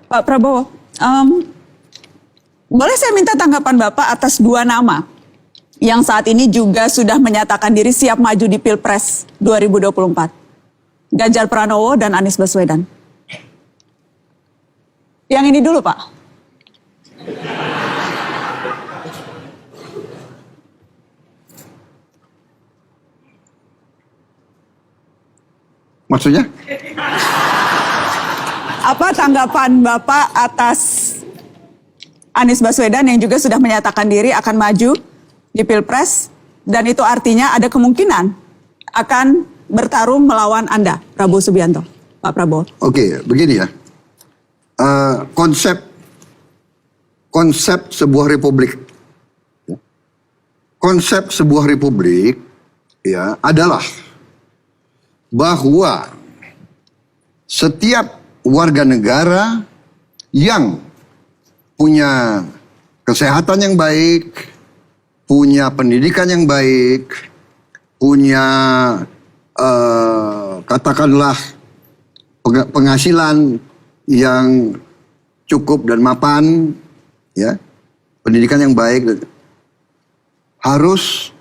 Pak Prabowo, boleh saya minta tanggapan Bapak atas dua nama yang saat ini juga sudah menyatakan diri siap maju di Pilpres 2024. Ganjar Pranowo dan Anies Baswedan. Yang ini dulu, Pak. Maksudnya? Apa tanggapan Bapak atas Anies Baswedan yang juga sudah menyatakan diri akan maju di Pilpres, dan itu artinya ada kemungkinan akan bertarung melawan Anda, Prabowo Subianto, Pak Prabowo? Oke, begini ya. Konsep sebuah republik. Konsep sebuah republik ya adalah bahwa setiap warga negara yang punya kesehatan yang baik, punya pendidikan yang baik, punya katakanlah penghasilan yang cukup dan mapan, ya, pendidikan yang baik, harus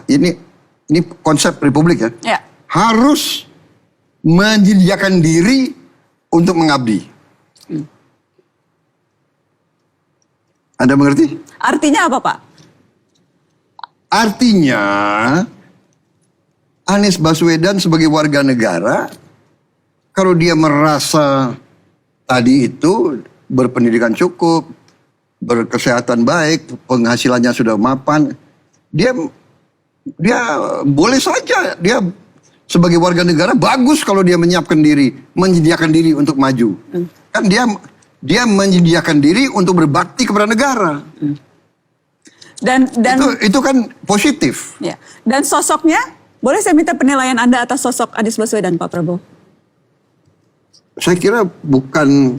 ini konsep republik ya, harus menyediakan diri untuk mengabdi. Anda mengerti? Artinya apa, Pak? Artinya Anies Baswedan sebagai warga negara, kalau dia merasa tadi itu berpendidikan cukup, berkesehatan baik, penghasilannya sudah mapan, dia boleh saja, dia sebagai warga negara bagus kalau dia menyiapkan diri, menyediakan diri untuk maju. Kan dia menyediakan diri untuk berbakti kepada negara. Dan itu kan positif. Ya. Dan sosoknya, boleh saya minta penilaian Anda atas sosok Anies Baswedan, Pak Prabowo? Saya kira bukan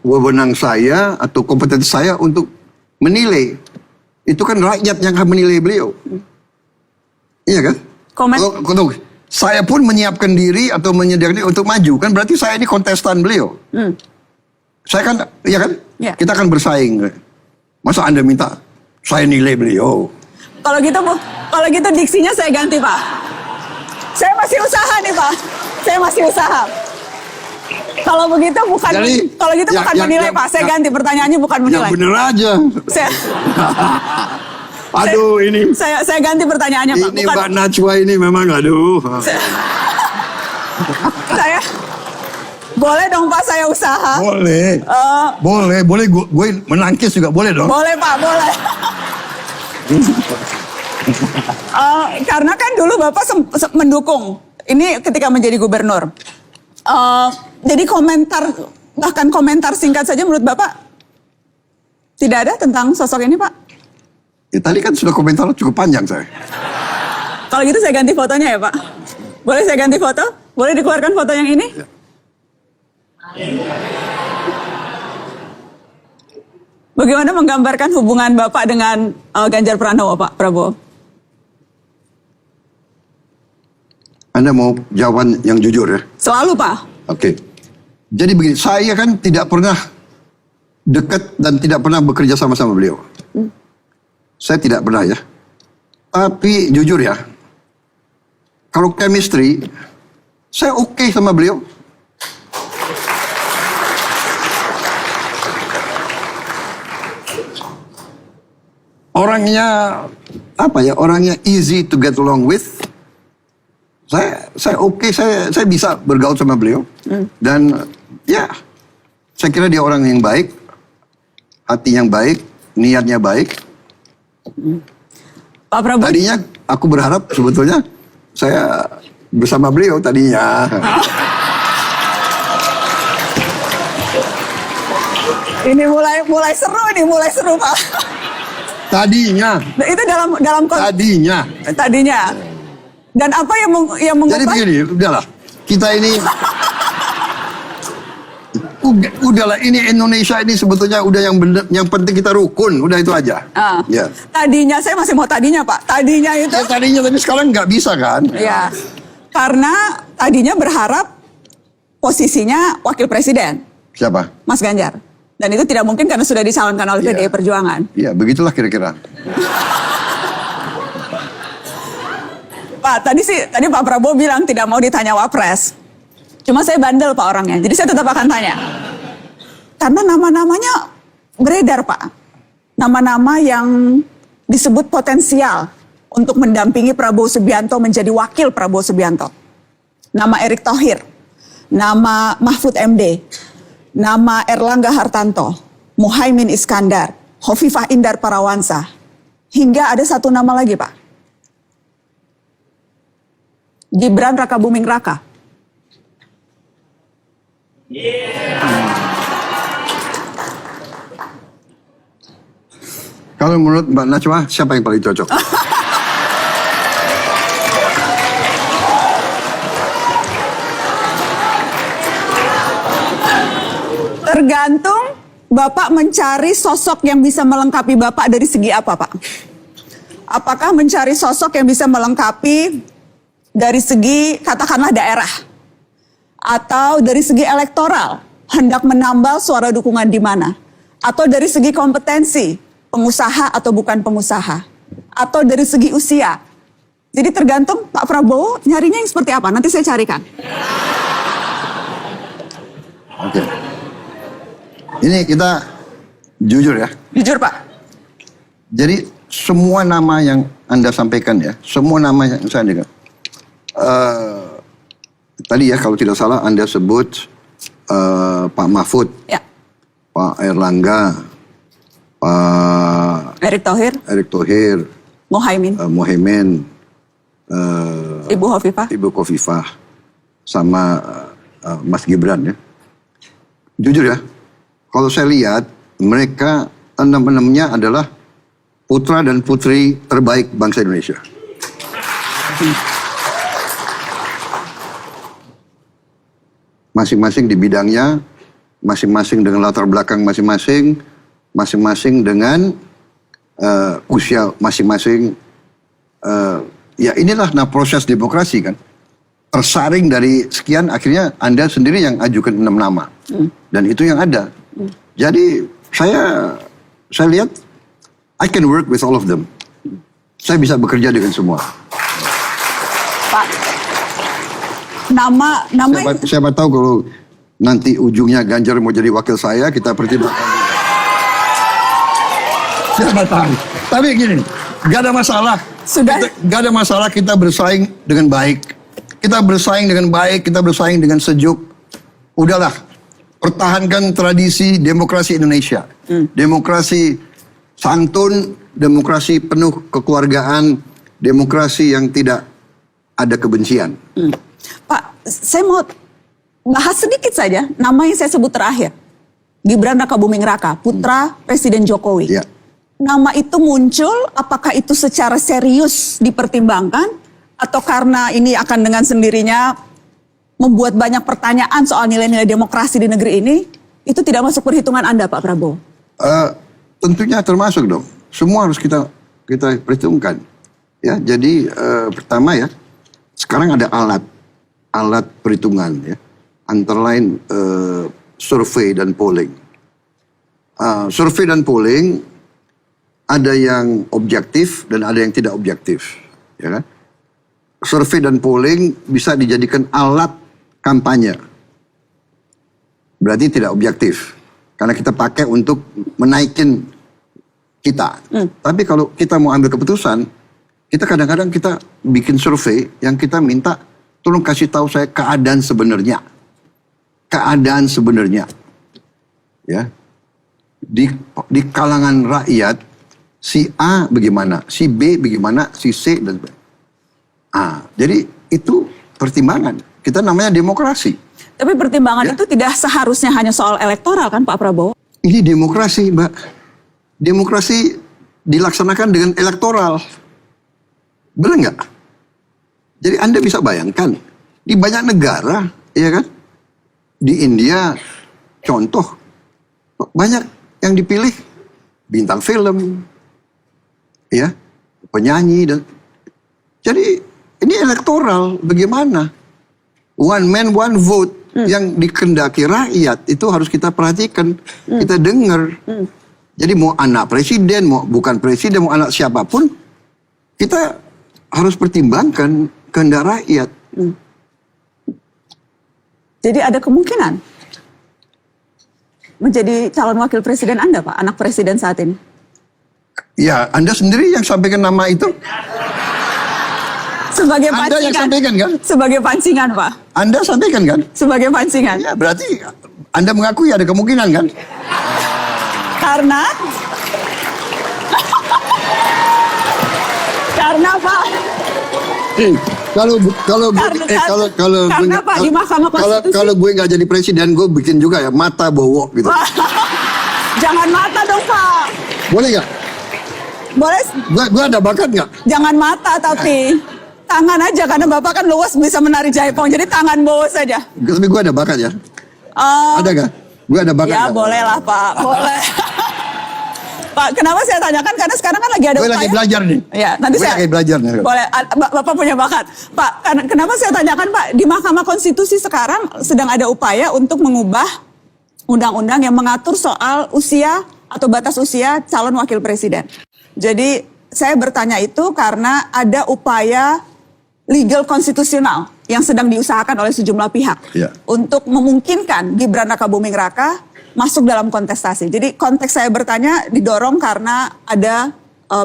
wewenang saya atau kompetensi saya untuk menilai. Itu kan rakyat yang akan menilai beliau. Iya kan? Kalau saya pun menyiapkan diri atau menyediakan diri untuk maju, kan berarti saya ini kontestan beliau. Saya kan, iya kan? Ya. Kita akan bersaing. Masa Anda minta saya nilai beliau? Kalau gitu diksinya saya ganti, Pak. Saya masih usaha nih, Pak. Saya masih usaha. Kalau begitu bukan menilai, Pak. Saya ganti pertanyaannya, bukan menilai. Yang bener aja. Aduh, ini. Saya ganti pertanyaannya, Pak. Ini Mbak Najwa ini memang aduh. Saya boleh dong, Pak, saya usaha. Boleh. Boleh gue menangkis juga boleh dong. Boleh, Pak, boleh. Karena kan dulu Bapak mendukung ini ketika menjadi gubernur. Jadi bahkan komentar singkat saja menurut Bapak tidak ada tentang sosok ini, Pak? Ya, tadi kan sudah komentar cukup panjang saya. Kalau gitu saya ganti fotonya ya, Pak. Boleh saya ganti foto? Boleh dikeluarkan foto yang ini? Ya. Bagaimana menggambarkan hubungan Bapak dengan Ganjar Pranowo, Pak Prabowo? Anda mau jawaban yang jujur ya? Selalu, Pak. Oke. Jadi begini, saya kan tidak pernah dekat dan tidak pernah bekerja sama beliau. Saya tidak pernah ya. Tapi jujur ya, kalau chemistry, saya oke sama beliau. Orangnya apa ya? Orangnya easy to get along with. Saya oke, saya bisa bergaul sama beliau. Dan ya, saya kira dia orang yang baik, hati yang baik, niatnya baik. Pak Prabowo. Tadinya aku berharap sebetulnya saya bersama beliau tadinya. Ini mulai seru Pak. Tadinya. Itu dalam Tadinya. Dan apa yang mengubah? Jadi begini, udahlah. Kita ini udahlah, ini Indonesia ini sebetulnya udah yang bener, yang penting kita rukun, udah itu aja. Ya. Tadinya saya masih mau tadinya, Pak. Tadinya itu. Ya, tadinya tapi sekarang nggak bisa kan? Ya. Karena tadinya berharap posisinya wakil presiden, Siapa? Mas Ganjar. Dan itu tidak mungkin karena sudah dicalonkan oleh Iya. PDI Perjuangan. Ya, begitulah kira-kira. Pak, tadi Pak Prabowo bilang tidak mau ditanya Wapres. Cuma saya bandel Pak orangnya, jadi saya tetap akan tanya. Karena nama-namanya beredar Pak. Nama-nama yang disebut potensial untuk mendampingi Prabowo Subianto menjadi wakil Prabowo Subianto. Nama Erick Thohir, nama Mahfud MD, nama Erlangga Hartanto, Muhaimin Iskandar, Hovifah Indar Parawansa, hingga ada satu nama lagi Pak. Gibran Rakabuming Raka. Kalau menurut Mbak Najwa, siapa yang paling cocok? Tergantung Bapak mencari sosok yang bisa melengkapi Bapak dari segi apa Pak? Apakah mencari sosok yang bisa melengkapi dari segi katakanlah daerah? Atau dari segi elektoral, hendak menambal suara dukungan di mana? Atau dari segi kompetensi, pengusaha atau bukan pengusaha? Atau dari segi usia? Jadi tergantung Pak Prabowo nyarinya yang seperti apa, nanti saya carikan. Oke. Ini kita jujur ya. Jujur Pak. Jadi semua nama yang Anda sampaikan ya, semua nama yang saya dengar. Tadi ya kalau tidak salah Anda sebut Pak Mahfud, Ya. Pak Erlangga, Pak Erick Thohir, Muhaimin, Ibu Hovifah. Ibu Khofifah, sama Mas Gibran ya. Jujur ya, kalau saya lihat mereka enam-enamnya adalah putra dan putri terbaik bangsa Indonesia. Masing-masing di bidangnya, masing-masing dengan latar belakang masing-masing, masing-masing dengan usia masing-masing. Ya inilah proses demokrasi kan. Tersaring dari sekian, akhirnya Anda sendiri yang ajukan 6 nama. Dan itu yang ada. Jadi saya lihat, I can work with all of them. Saya bisa bekerja dengan semua. Pak, nama Siapa tahu kalau nanti ujungnya Ganjar mau jadi wakil saya, kita pertimbangkan. Siapa tahu. Tapi gini, gak ada masalah. Gak ada masalah kita bersaing dengan baik. Kita bersaing dengan baik, kita bersaing dengan sejuk. Udahlah, pertahankan tradisi demokrasi Indonesia. Demokrasi santun, demokrasi penuh kekeluargaan, demokrasi yang tidak ada kebencian. Pak, saya mau bahas sedikit saja nama yang saya sebut terakhir. Gibran Rakabuming Raka, putra Presiden Jokowi. Ya. Nama itu muncul, apakah itu secara serius dipertimbangkan? Atau karena ini akan dengan sendirinya membuat banyak pertanyaan soal nilai-nilai demokrasi di negeri ini, itu tidak masuk perhitungan Anda, Pak Prabowo? Tentunya termasuk dong. Semua harus kita perhitungkan. Ya, jadi pertama ya, sekarang ada alat perhitungan ya, antara lain survei dan polling. Survei dan polling ada yang objektif dan ada yang tidak objektif, ya kan? Survei dan polling bisa dijadikan alat kampanye. Berarti tidak objektif. Karena kita pakai untuk menaikin kita. Tapi kalau kita mau ambil keputusan, kita kadang-kadang kita bikin survei yang kita minta, tolong kasih tahu saya keadaan sebenarnya. Keadaan sebenarnya. Ya. Di kalangan rakyat, si A bagaimana, si B bagaimana, si C dan sebagainya. Jadi itu pertimbangan. Kita namanya demokrasi. Tapi pertimbangan itu tidak seharusnya hanya soal elektoral kan Pak Prabowo? Ini demokrasi, Mbak. Demokrasi dilaksanakan dengan elektoral. Benar nggak? Jadi Anda bisa bayangkan, di banyak negara, ya kan? Di India, contoh, banyak yang dipilih bintang film, ya, penyanyi dan jadi ini Ini elektoral, bagaimana? One man, one vote yang dikendaki rakyat itu harus kita perhatikan, kita dengar. Jadi mau anak presiden, mau bukan presiden, mau anak siapapun, kita harus pertimbangkan kehendak rakyat. Jadi ada kemungkinan menjadi calon wakil presiden Anda, Pak, anak presiden saat ini? Ya, Anda sendiri yang sampaikan nama itu. Sebagai Anda yang pancingan. sampaikan kan? Sebagai pancingan, Pak. Anda sampaikan kan? Sebagai pancingan. Ya, berarti Anda mengakui ada kemungkinan kan? Karena Pak. Karena Pak, di Mahkamah Konstitusi. Kalau gue nggak jadi presiden, gue bikin juga ya mata bowok gitu. Jangan mata dong, Pak. Boleh nggak? Boleh. Gue ada bakat nggak? Jangan mata tapi tangan aja, karena Bapak kan luas bisa menari jaipong. Jadi tangan bawah saja. Tapi gue ada bakat ya. Ada nggak? Gue ada bakat. Ya gak? boleh lah, Pak. Boleh. Pak, kenapa saya tanyakan? Karena sekarang kan lagi ada Gue upaya. lagi belajar nih. Ya, nanti Gue saya lagi belajar nih. Boleh, Bapak punya bakat. Pak, kenapa saya tanyakan, Pak? Di Mahkamah Konstitusi sekarang sedang ada upaya untuk mengubah undang-undang yang mengatur soal usia atau batas usia calon wakil presiden. Jadi, saya bertanya itu karena ada upaya legal konstitusional yang sedang diusahakan oleh sejumlah pihak untuk memungkinkan Gibran Rakabuming Raka masuk dalam kontestasi. Jadi konteks saya bertanya didorong karena ada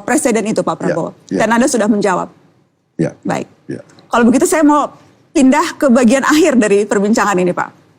presiden itu, Pak Prabowo. Dan Anda sudah menjawab. Baik. Kalau begitu saya mau pindah ke bagian akhir dari perbincangan ini, Pak.